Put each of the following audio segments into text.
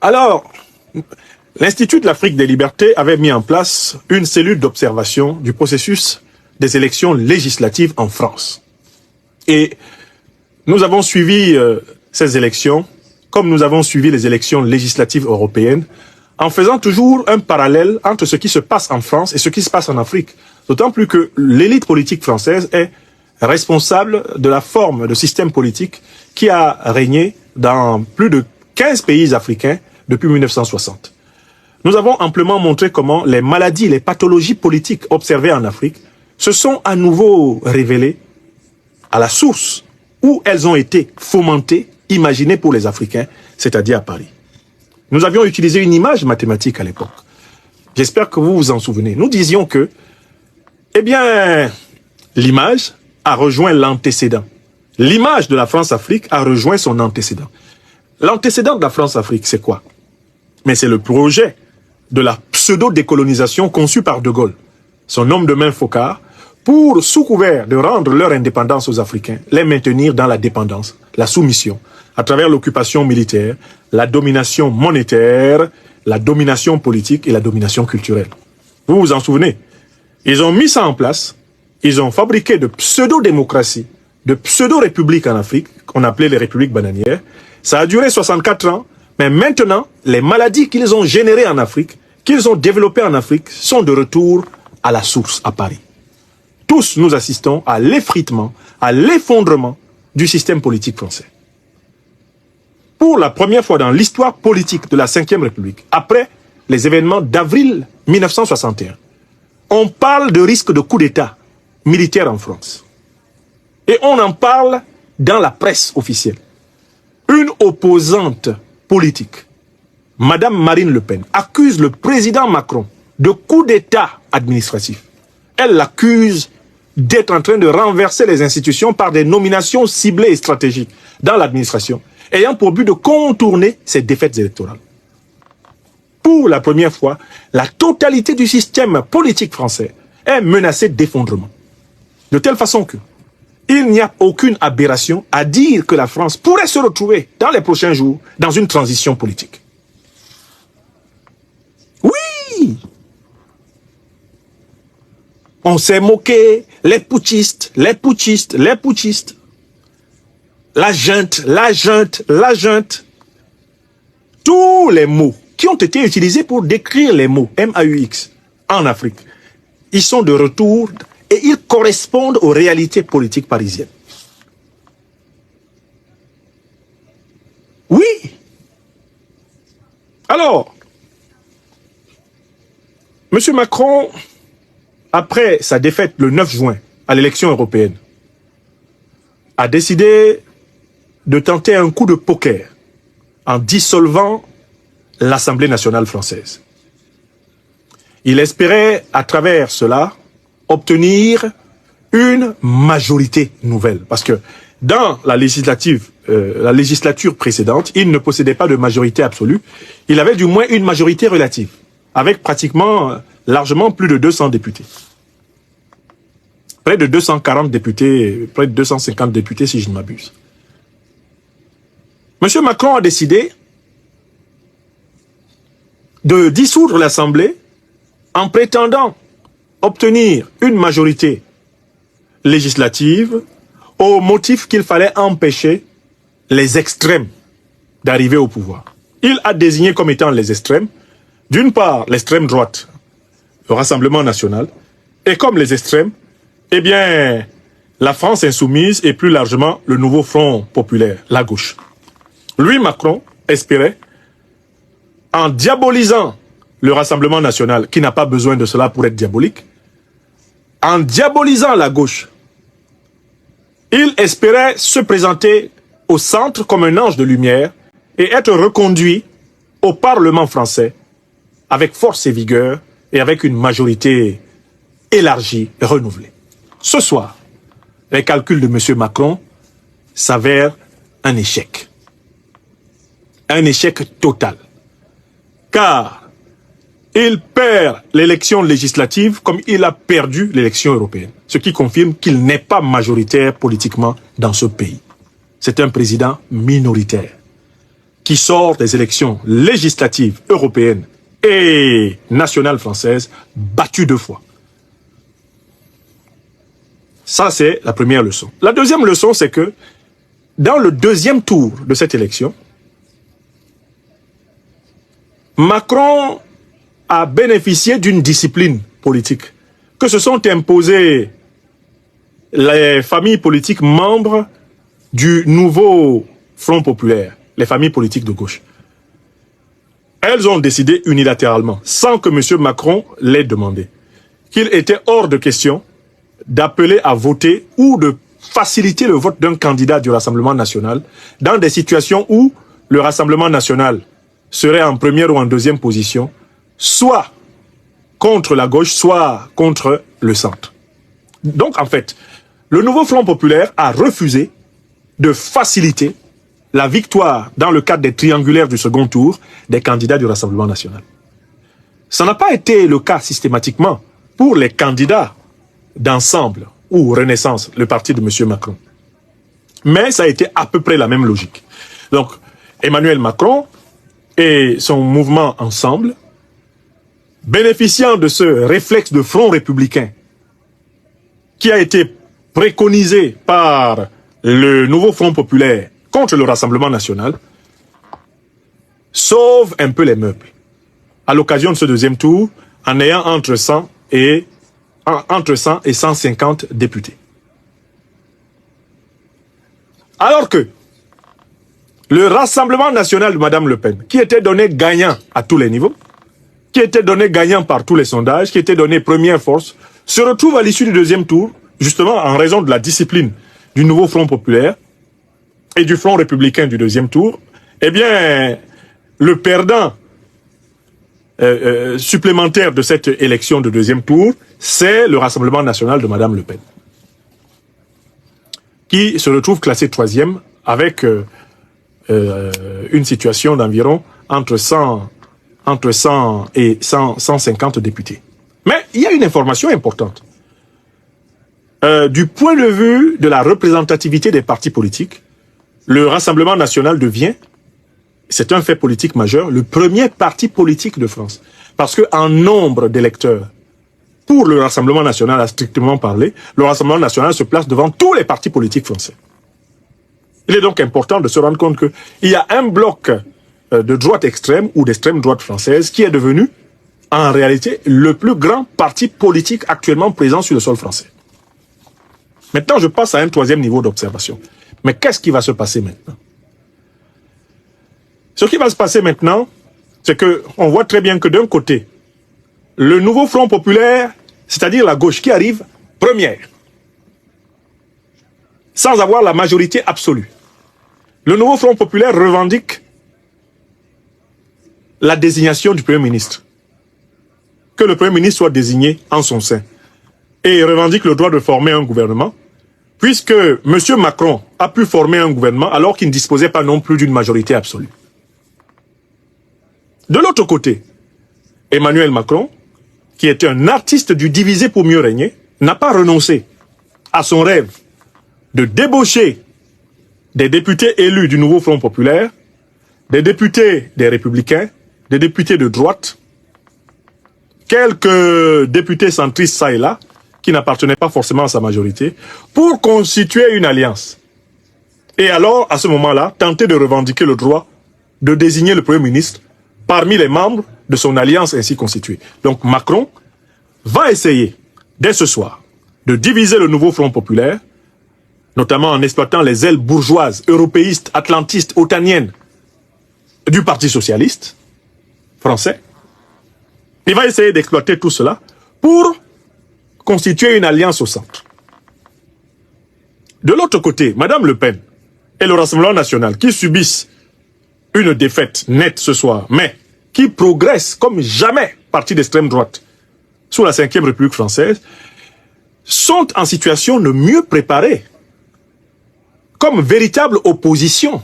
Alors, l'Institut de l'Afrique des libertés avait mis en place une cellule d'observation du processus des élections législatives en France. Et nous avons suivi ces élections, comme nous avons suivi les élections législatives européennes, en faisant toujours un parallèle entre ce qui se passe en France et ce qui se passe en Afrique. D'autant plus que l'élite politique française est responsable de la forme de système politique qui a régné dans plus de 15 pays africains depuis 1960. Nous avons amplement montré comment les maladies, les pathologies politiques observées en Afrique se sont à nouveau révélées à la source où elles ont été fomentées, imaginées pour les Africains, c'est-à-dire à Paris. Nous avions utilisé une image mathématique à l'époque. J'espère que vous vous en souvenez. Nous disions que, eh bien, l'image a rejoint l'antécédent. L'image de la France-Afrique a rejoint son antécédent. L'antécédent de la France-Afrique, c'est quoi? Mais c'est le projet de la pseudo-décolonisation conçue par De Gaulle, son homme de main Focard, pour, sous couvert de rendre leur indépendance aux Africains, les maintenir dans la dépendance, la soumission, à travers l'occupation militaire, la domination monétaire, la domination politique et la domination culturelle. Vous vous en souvenez? Ils ont mis ça en place, ils ont fabriqué de pseudo-démocratie, de pseudo-républiques en Afrique, qu'on appelait les républiques bananières. Ça a duré 64 ans, mais maintenant, les maladies qu'ils ont générées en Afrique, qu'ils ont développées en Afrique, sont de retour à la source, à Paris. Tous nous assistons à l'effritement, à l'effondrement du système politique français. Pour la première fois dans l'histoire politique de la Ve République, après les événements d'avril 1961, on parle de risque de coup d'État militaire en France. Et on en parle dans la presse officielle. Une opposante politique, Madame Marine Le Pen, accuse le président Macron de coup d'État administratif. Elle l'accuse d'être en train de renverser les institutions par des nominations ciblées et stratégiques dans l'administration, ayant pour but de contourner ses défaites électorales. Pour la première fois, la totalité du système politique français est menacée d'effondrement. De telle façon que il n'y a aucune aberration à dire que la France pourrait se retrouver dans les prochains jours dans une transition politique. Oui! On s'est moqué, les putschistes, les putschistes, les putschistes. La junte, la junte, la junte. Tous les mots qui ont été utilisés pour décrire les mots M-A-U-X en Afrique, ils sont de retour et ils correspondent aux réalités politiques parisiennes. Oui. Alors, M. Macron, après sa défaite le 9 juin à l'élection européenne, a décidé de tenter un coup de poker en dissolvant l'Assemblée nationale française. Il espérait, à travers cela, obtenir une majorité nouvelle. Parce que dans la législature précédente, il ne possédait pas de majorité absolue. Il avait du moins une majorité relative, avec pratiquement, largement plus de 200 députés. Près de 240 députés, près de 250 députés si je ne m'abuse. M. Macron a décidé de dissoudre l'Assemblée en prétendant obtenir une majorité législative au motif qu'il fallait empêcher les extrêmes d'arriver au pouvoir. Il a désigné comme étant les extrêmes, d'une part l'extrême droite, le Rassemblement national, et comme les extrêmes, eh bien, la France insoumise et plus largement le nouveau Front populaire, la gauche. Lui, Macron, espérait, en diabolisant le Rassemblement national, qui n'a pas besoin de cela pour être diabolique, en diabolisant la gauche, il espérait se présenter au centre comme un ange de lumière et être reconduit au Parlement français avec force et vigueur et avec une majorité élargie et renouvelée. Ce soir, les calculs de M. Macron s'avèrent un échec. Un échec total. Car il perd l'élection législative comme il a perdu l'élection européenne. Ce qui confirme qu'il n'est pas majoritaire politiquement dans ce pays. C'est un président minoritaire. qui sort des élections législatives européennes et nationales françaises battu 2 fois. Ça, c'est la première leçon. La deuxième leçon, c'est que dans le deuxième tour de cette élection, Macron a bénéficié d'une discipline politique que se sont imposées les familles politiques membres du nouveau Front populaire, les familles politiques de gauche. Elles ont décidé unilatéralement, sans que M. Macron l'ait demandé, qu'il était hors de question d'appeler à voter ou de faciliter le vote d'un candidat du Rassemblement national dans des situations où le Rassemblement national serait en première ou en deuxième position, soit contre la gauche, soit contre le centre. Donc, en fait, le nouveau Front populaire a refusé de faciliter la victoire dans le cadre des triangulaires du second tour des candidats du Rassemblement national. Ça n'a pas été le cas systématiquement pour les candidats d'ensemble ou Renaissance, le parti de M. Macron. Mais ça a été à peu près la même logique. Donc, Emmanuel Macron et son mouvement Ensemble, bénéficiant de ce réflexe de front républicain qui a été préconisé par le nouveau Front populaire contre le Rassemblement national, sauve un peu les meubles à l'occasion de ce deuxième tour en ayant entre 100 et 150 députés. Alors que le Rassemblement national de Mme Le Pen, qui était donné gagnant à tous les niveaux, qui était donné gagnant par tous les sondages, qui était donné première force, se retrouve à l'issue du deuxième tour, justement en raison de la discipline du nouveau Front populaire et du Front républicain du deuxième tour, eh bien, le perdant supplémentaire de cette élection de deuxième tour, c'est le Rassemblement national de Mme Le Pen, qui se retrouve classé 3e avec une situation d'environ entre 100 et 150 députés. Mais il y a une information importante. Du point de vue de la représentativité des partis politiques, le Rassemblement national devient, c'est un fait politique majeur, le premier parti politique de France. Parce qu'en nombre d'électeurs, pour le Rassemblement national à strictement parler, le Rassemblement national se place devant tous les partis politiques français. Il est donc important de se rendre compte qu'il y a un bloc de droite extrême ou d'extrême droite française qui est devenu, en réalité, le plus grand parti politique actuellement présent sur le sol français. Maintenant, je passe à un troisième niveau d'observation. Mais qu'est-ce qui va se passer maintenant? Ce qui va se passer maintenant, c'est qu'on voit très bien que d'un côté, le nouveau Front populaire, c'est-à-dire la gauche qui arrive première, sans avoir la majorité absolue. Le nouveau Front populaire revendique la désignation du Premier ministre. Que le Premier ministre soit désigné en son sein. Et revendique le droit de former un gouvernement, puisque M. Macron a pu former un gouvernement alors qu'il ne disposait pas non plus d'une majorité absolue. De l'autre côté, Emmanuel Macron, qui était un artiste du diviser pour mieux régner, n'a pas renoncé à son rêve de débaucher des députés élus du nouveau Front populaire, des députés des Républicains, des députés de droite, quelques députés centristes ça et là, qui n'appartenaient pas forcément à sa majorité, pour constituer une alliance. Et alors, à ce moment-là, tenter de revendiquer le droit de désigner le Premier ministre parmi les membres de son alliance ainsi constituée. Donc Macron va essayer, dès ce soir, de diviser le nouveau Front populaire, notamment en exploitant les ailes bourgeoises, européistes, atlantistes, otaniennes du Parti socialiste français. Il va essayer d'exploiter tout cela pour constituer une alliance au centre. De l'autre côté, Mme Le Pen et le Rassemblement national qui subissent une défaite nette ce soir, mais qui progressent comme jamais, parti d'extrême droite, sous la 5e République française, sont en situation de mieux préparer, comme véritable opposition,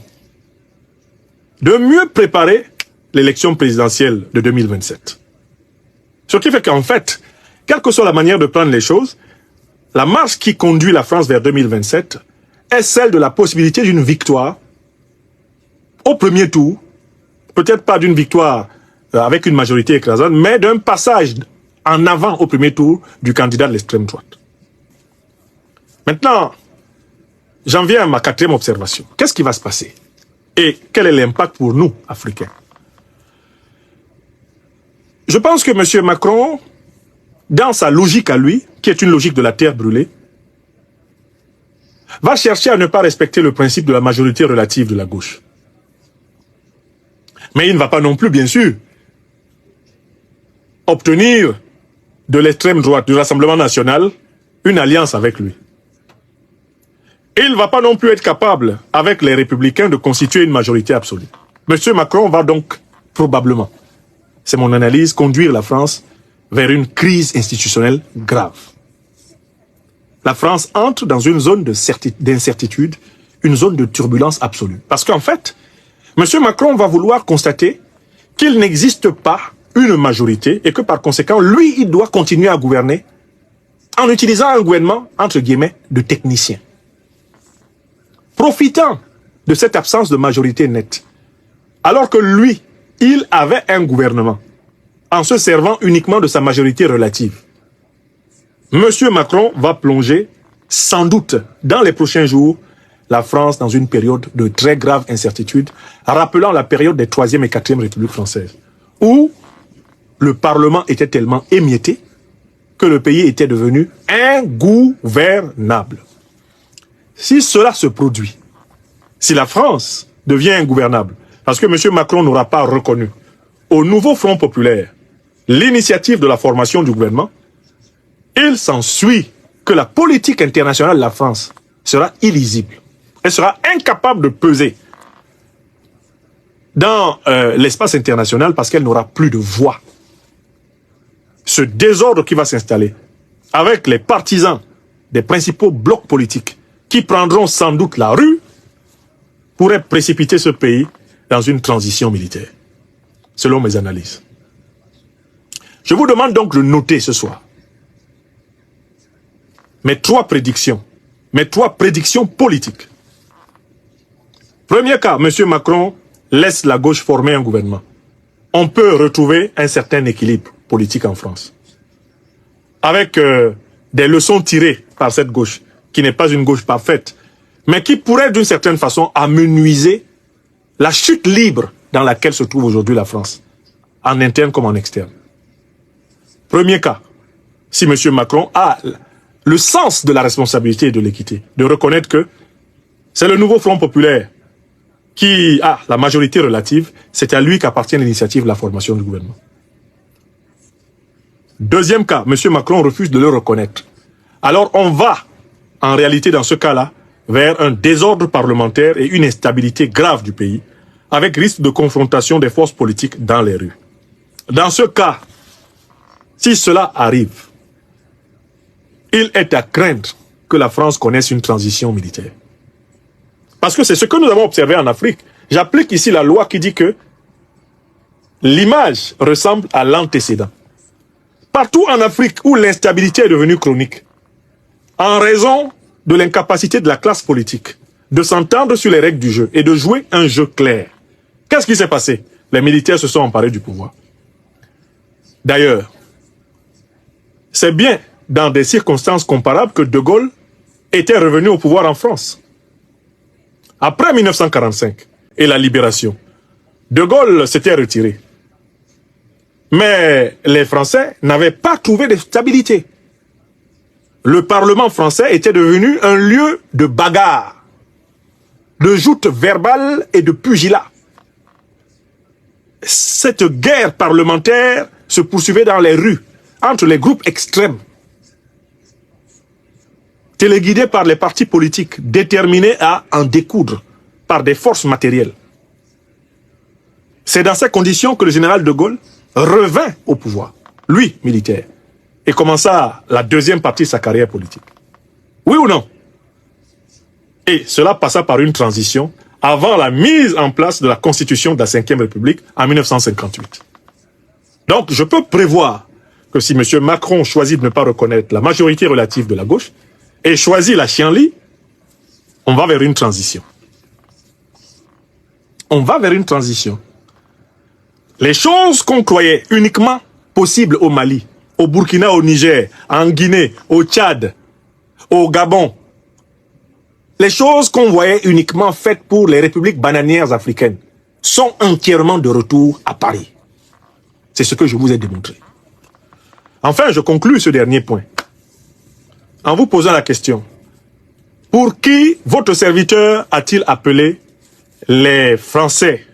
de mieux préparer l'élection présidentielle de 2027. Ce qui fait qu'en fait, quelle que soit la manière de prendre les choses, la marche qui conduit la France vers 2027 est celle de la possibilité d'une victoire au premier tour peut-être pas d'une victoire avec une majorité écrasante, mais d'un passage en avant au premier tour du candidat de l'extrême droite. Maintenant, j'en viens à ma quatrième observation. Qu'est-ce qui va se passer? Et quel est l'impact pour nous, Africains? Je pense que M. Macron, dans sa logique à lui, qui est une logique de la terre brûlée, va chercher à ne pas respecter le principe de la majorité relative de la gauche. Mais il ne va pas non plus, bien sûr, obtenir de l'extrême droite, du Rassemblement national, une alliance avec lui. Et il ne va pas non plus être capable, avec les Républicains, de constituer une majorité absolue. M. Macron va donc, probablement, c'est mon analyse, conduire la France vers une crise institutionnelle grave. La France entre dans une zone d'incertitude, une zone de turbulence absolue. Parce qu'en fait, M. Macron va vouloir constater qu'il n'existe pas une majorité et que par conséquent, lui, il doit continuer à gouverner en utilisant un gouvernement, entre guillemets, de techniciens. Profitant de cette absence de majorité nette, alors que lui, il avait un gouvernement, en se servant uniquement de sa majorité relative. Monsieur Macron va plonger, sans doute, dans les prochains jours, la France dans une période de très grave incertitude, rappelant la période des 3e et 4e Républiques françaises, où le Parlement était tellement émietté que le pays était devenu ingouvernable. Si cela se produit, si la France devient ingouvernable, parce que M. Macron n'aura pas reconnu au nouveau Front populaire l'initiative de la formation du gouvernement, il s'ensuit que la politique internationale de la France sera illisible. Elle sera incapable de peser dans l'espace international parce qu'elle n'aura plus de voix. Ce désordre qui va s'installer avec les partisans des principaux blocs politiques qui prendront sans doute la rue pourrait précipiter ce pays dans une transition militaire, selon mes analyses. Je vous demande donc de noter ce soir mes trois prédictions politiques. Premier cas, M. Macron laisse la gauche former un gouvernement. On peut retrouver un certain équilibre politique en France. Avec des leçons tirées par cette gauche, qui n'est pas une gauche parfaite, mais qui pourrait d'une certaine façon amenuiser la chute libre dans laquelle se trouve aujourd'hui la France, en interne comme en externe. Premier cas, si M. Macron a le sens de la responsabilité et de l'équité, de reconnaître que c'est le nouveau Front populaire qui a la majorité relative, c'est à lui qu'appartient l'initiative de la formation du gouvernement. Deuxième cas, M. Macron refuse de le reconnaître. Alors on va, en réalité dans ce cas-là, vers un désordre parlementaire et une instabilité grave du pays, avec risque de confrontation des forces politiques dans les rues. Dans ce cas, si cela arrive, il est à craindre que la France connaisse une transition militaire. Parce que c'est ce que nous avons observé en Afrique. J'applique ici la loi qui dit que l'image ressemble à l'antécédent. Partout en Afrique où l'instabilité est devenue chronique, en raison de l'incapacité de la classe politique de s'entendre sur les règles du jeu et de jouer un jeu clair, qu'est-ce qui s'est passé? Les militaires se sont emparés du pouvoir. D'ailleurs, c'est bien dans des circonstances comparables que De Gaulle était revenu au pouvoir en France. Après 1945 et la libération, De Gaulle s'était retiré. Mais les Français n'avaient pas trouvé de stabilité. Le Parlement français était devenu un lieu de bagarre, de joutes verbales et de pugilat. Cette guerre parlementaire se poursuivait dans les rues, entre les groupes extrêmes, téléguidés par les partis politiques, déterminés à en découdre par des forces matérielles. C'est dans ces conditions que le général de Gaulle revint au pouvoir, lui, militaire, et commença la deuxième partie de sa carrière politique. Oui ou non? Et cela passa par une transition avant la mise en place de la Constitution de la Ve République en 1958. Donc, je peux prévoir que si M. Macron choisit de ne pas reconnaître la majorité relative de la gauche et choisit la chienlit, on va vers une transition. On va vers une transition. Les choses qu'on croyait uniquement possibles au Mali, au Burkina, au Niger, en Guinée, au Tchad, au Gabon, les choses qu'on voyait uniquement faites pour les républiques bananières africaines sont entièrement de retour à Paris. C'est ce que je vous ai démontré. Enfin, je conclus ce dernier point en vous posant la question. Pour qui votre serviteur a-t-il appelé les Français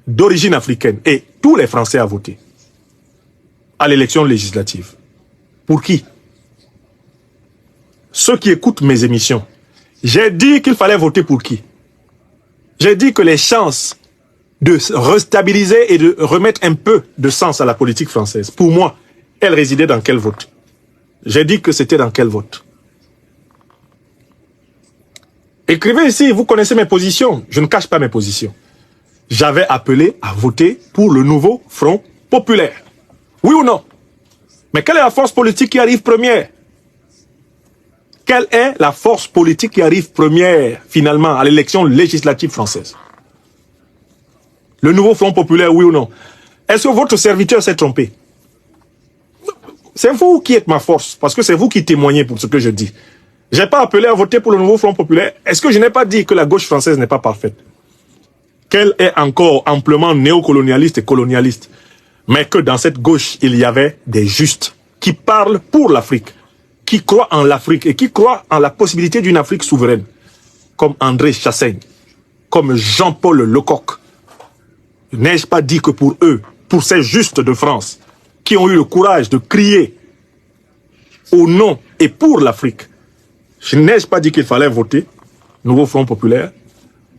d'origine africaine et tous les Français à voter à l'élection législative? Pour qui? Ceux qui écoutent mes émissions, j'ai dit qu'il fallait voter pour qui? J'ai dit que les chances de restabiliser et de remettre un peu de sens à la politique française, pour moi, elles résidaient dans quel vote? J'ai dit que c'était dans quel vote? Écrivez ici, vous connaissez mes positions. Je ne cache pas mes positions. J'avais appelé à voter pour le nouveau Front populaire. Oui ou non? Mais quelle est la force politique qui arrive première? Quelle est la force politique qui arrive première, finalement, à l'élection législative française? Le nouveau Front populaire, oui ou non? Est-ce que votre serviteur s'est trompé? C'est vous qui êtes ma force, parce que c'est vous qui témoignez pour ce que je dis. Je n'ai pas appelé à voter pour le nouveau Front populaire. Est-ce que je n'ai pas dit que la gauche française n'est pas parfaite? Qu'elle est encore amplement néocolonialiste et colonialiste, mais que dans cette gauche, il y avait des justes qui parlent pour l'Afrique, qui croient en l'Afrique et qui croient en la possibilité d'une Afrique souveraine, comme André Chassaigne, comme Jean-Paul Lecoq. N'ai-je pas dit que pour eux, pour ces justes de France, qui ont eu le courage de crier au nom et pour l'Afrique, je n'ai pas dit qu'il fallait voter Nouveau Front populaire?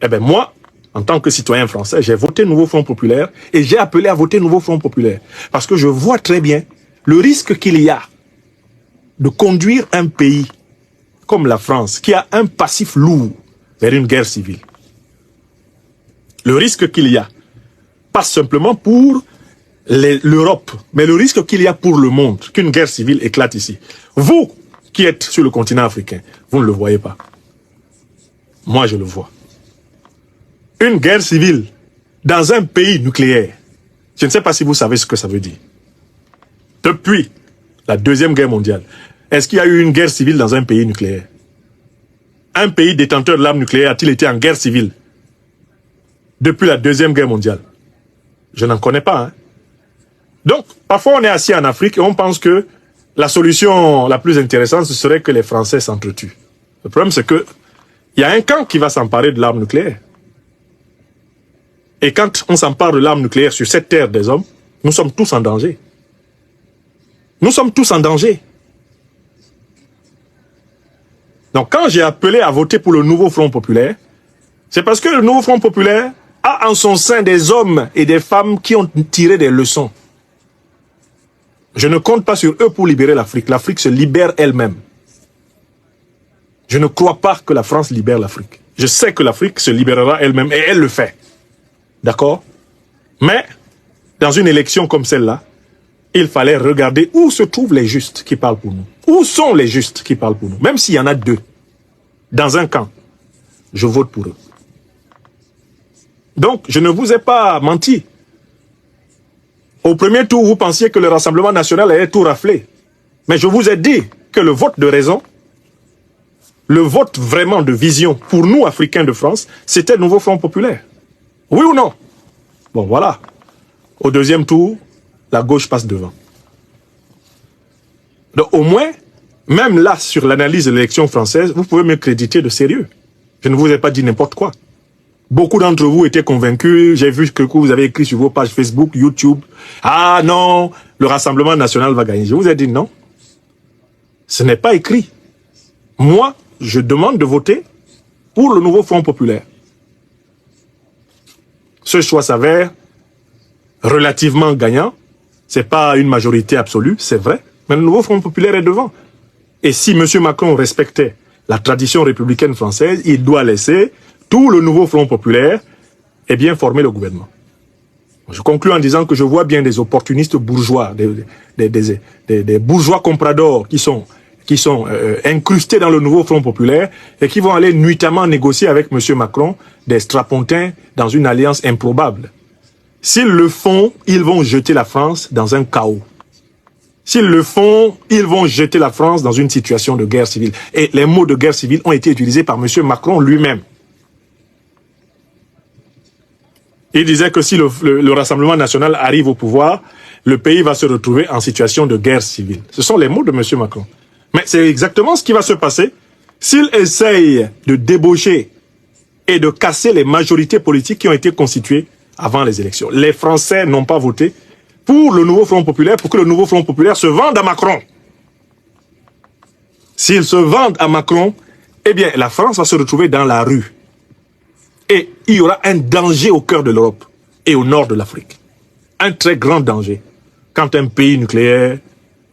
Eh bien moi, en tant que citoyen français, j'ai voté Nouveau Front populaire et j'ai appelé à voter Nouveau Front populaire. Parce que je vois très bien le risque qu'il y a de conduire un pays comme la France, qui a un passif lourd, vers une guerre civile. Le risque qu'il y a, pas simplement pour l'Europe, mais le risque qu'il y a pour le monde, qu'une guerre civile éclate ici. Vous qui êtes sur le continent africain, vous ne le voyez pas. Moi, je le vois. Une guerre civile dans un pays nucléaire, je ne sais pas si vous savez ce que ça veut dire. Depuis la Deuxième Guerre mondiale, est-ce qu'il y a eu une guerre civile dans un pays nucléaire? Un pays détenteur de l'arme nucléaire a-t-il été en guerre civile depuis la Deuxième Guerre mondiale? Je n'en connais pas. Hein? Donc, parfois on est assis en Afrique et on pense que la solution la plus intéressante, ce serait que les Français s'entretuent. Le problème, c'est que il y a un camp qui va s'emparer de l'arme nucléaire. Et quand on s'empare de l'arme nucléaire sur cette terre des hommes, nous sommes tous en danger. Nous sommes tous en danger. Donc quand j'ai appelé à voter pour le nouveau Front populaire, c'est parce que le nouveau Front populaire a en son sein des hommes et des femmes qui ont tiré des leçons. Je ne compte pas sur eux pour libérer l'Afrique. L'Afrique se libère elle-même. Je ne crois pas que la France libère l'Afrique. Je sais que l'Afrique se libérera elle-même et elle le fait. D'accord? Mais, dans une élection comme celle-là, il fallait regarder où se trouvent les justes qui parlent pour nous. Où sont les justes qui parlent pour nous? Même s'il y en a deux. Dans un camp, je vote pour eux. Donc, je ne vous ai pas menti. Au premier tour, vous pensiez que le Rassemblement national allait tout rafler. Mais je vous ai dit que le vote de raison, le vote vraiment de vision pour nous, Africains de France, c'était le nouveau Front populaire. Oui ou non? Bon, voilà. Au deuxième tour, la gauche passe devant. Donc, au moins, même là, sur l'analyse de l'élection française, vous pouvez me créditer de sérieux. Je ne vous ai pas dit n'importe quoi. Beaucoup d'entre vous étaient convaincus. J'ai vu que vous avez écrit sur vos pages Facebook, YouTube. Ah non, le Rassemblement national va gagner. Je vous ai dit non. Ce n'est pas écrit. Moi, je demande de voter pour le nouveau Front populaire. Ce choix s'avère relativement gagnant. Ce n'est pas une majorité absolue, c'est vrai. Mais le nouveau Front populaire est devant. Et si M. Macron respectait la tradition républicaine française, il doit laisser tout le nouveau Front populaire et bien former le gouvernement. Je conclue en disant que je vois bien des opportunistes bourgeois, des bourgeois compradors qui sont incrustés dans le nouveau Front populaire et qui vont aller nuitamment négocier avec M. Macron des strapontins dans une alliance improbable. S'ils le font, ils vont jeter la France dans un chaos. S'ils le font, ils vont jeter la France dans une situation de guerre civile. Et les mots de guerre civile ont été utilisés par M. Macron lui-même. Il disait que si le Rassemblement national arrive au pouvoir, le pays va se retrouver en situation de guerre civile. Ce sont les mots de M. Macron. Mais c'est exactement ce qui va se passer s'il essaye de débaucher et de casser les majorités politiques qui ont été constituées avant les élections. Les Français n'ont pas voté pour le nouveau Front populaire, pour que le nouveau Front populaire se vende à Macron. S'ils se vendent à Macron, eh bien, la France va se retrouver dans la rue. Et il y aura un danger au cœur de l'Europe et au nord de l'Afrique. Un très grand danger quand un pays nucléaire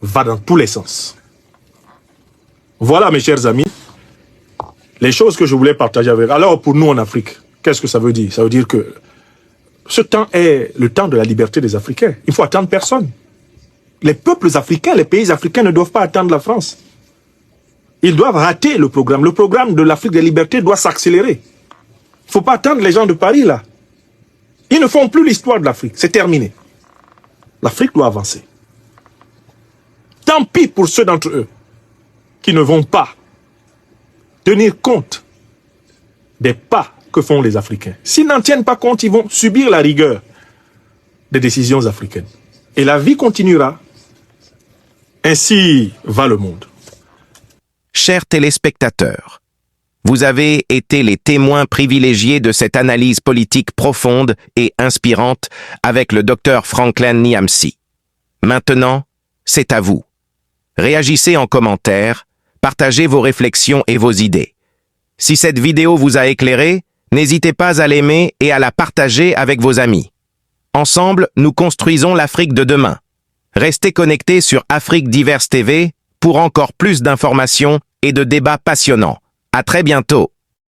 va dans tous les sens. Voilà, mes chers amis, les choses que je voulais partager avec vous. Alors, pour nous en Afrique, qu'est-ce que ça veut dire? Ça veut dire que ce temps est le temps de la liberté des Africains. Il ne faut attendre personne. Les peuples africains, les pays africains ne doivent pas attendre la France. Ils doivent rater le programme. Le programme de l'Afrique des libertés doit s'accélérer. Il ne faut pas attendre les gens de Paris, là. Ils ne font plus l'histoire de l'Afrique. C'est terminé. L'Afrique doit avancer. Tant pis pour ceux d'entre eux qui ne vont pas tenir compte des pas que font les Africains. S'ils n'en tiennent pas compte, ils vont subir la rigueur des décisions africaines. Et la vie continuera. Ainsi va le monde. Chers téléspectateurs, vous avez été les témoins privilégiés de cette analyse politique profonde et inspirante avec le Dr Franklin Nyamsi. Maintenant, c'est à vous. Réagissez en commentaire, partagez vos réflexions et vos idées. Si cette vidéo vous a éclairé, n'hésitez pas à l'aimer et à la partager avec vos amis. Ensemble, nous construisons l'Afrique de demain. Restez connectés sur Afrique Diverse TV pour encore plus d'informations et de débats passionnants. À très bientôt.